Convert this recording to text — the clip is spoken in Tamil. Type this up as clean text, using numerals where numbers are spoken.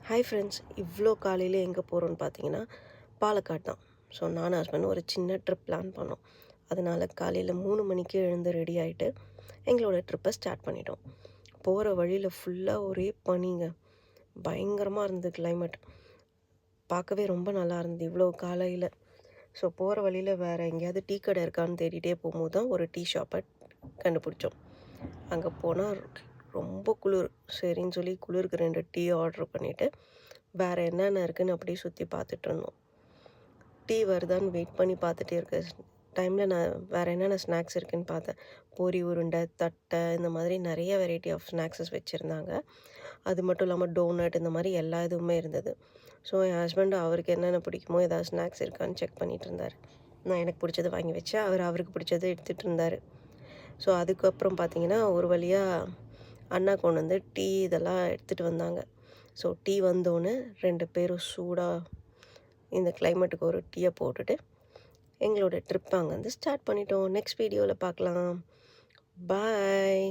ஹாய் ஃப்ரெண்ட்ஸ், இவ்வளோ காலையில் எங்கே போகிறோன்னு பார்த்தீங்கன்னா பாலக்காடு தான். ஸோ நானும் ஹஸ்பண்டும் ஒரு சின்ன ட்ரிப் பிளான் பண்ணோம். அதனால் காலையில் 3 மணிக்கே எழுந்து ரெடி ஆகிட்டு எங்களோட ட்ரிப்பை ஸ்டார்ட் பண்ணிட்டோம். போகிற வழியில் ஃபுல்லாக ஒரே பனிங்க. பயங்கரமாக இருந்தது கிளைமேட். பார்க்கவே ரொம்ப நல்லா இருந்தது இவ்வளோ காலையில். ஸோ போகிற வழியில் வேறு எங்கேயாவது டீ கடை இருக்கான்னு தேடிட்டே போகும்போது தான் ஒரு டீ ஷாப்பை கண்டுபிடிச்சோம். அங்கே போனால் ரொம்ப குளிர். சரின்னு சொல்லி குளிருக்கு 2 டீ ஆர்டர் பண்ணிவிட்டு வேறு என்னென்ன இருக்குதுன்னு அப்படியே சுற்றி பார்த்துட்ருந்தோம். டீ வருதான்னு வெயிட் பண்ணி பார்த்துட்டே இருக்க டைமில் நான் வேறு என்னென்ன ஸ்நாக்ஸ் இருக்குதுன்னு பார்த்தேன். பொரி உருண்டை, தட்டை, இந்த மாதிரி நிறைய வெரைட்டி ஆஃப் ஸ்நாக்ஸஸ் வச்சுருந்தாங்க. அது மட்டும் இல்லாமல் டோனட், இந்த மாதிரி எல்லா இதுவுமே இருந்தது. ஸோ என் ஹஸ்பண்ட் அவருக்கு என்னென்ன பிடிக்குமோ ஏதாவது ஸ்நாக்ஸ் இருக்கான்னு செக் பண்ணிகிட்டு இருந்தார். நான் எனக்கு பிடிச்சது வாங்கி வச்சேன். அவருக்கு பிடிச்சதை எடுத்துகிட்டு இருந்தார். ஸோ அதுக்கப்புறம் பார்த்திங்கன்னா ஒரு வழியாக அண்ணா கொண்டு வந்து டீ இதெல்லாம் எடுத்துகிட்டு வந்தாங்க. ஸோ டீ வந்தோடனே 2 பேரும் சூடாக இந்த கிளைமேட்டுக்கு ஒரு டீயை போட்டுட்டு எங்களோட ட்ரிப்பை அங்கேருந்து ஸ்டார்ட் பண்ணிட்டோம். நெக்ஸ்ட் வீடியோவில் பார்க்கலாம். பாய்.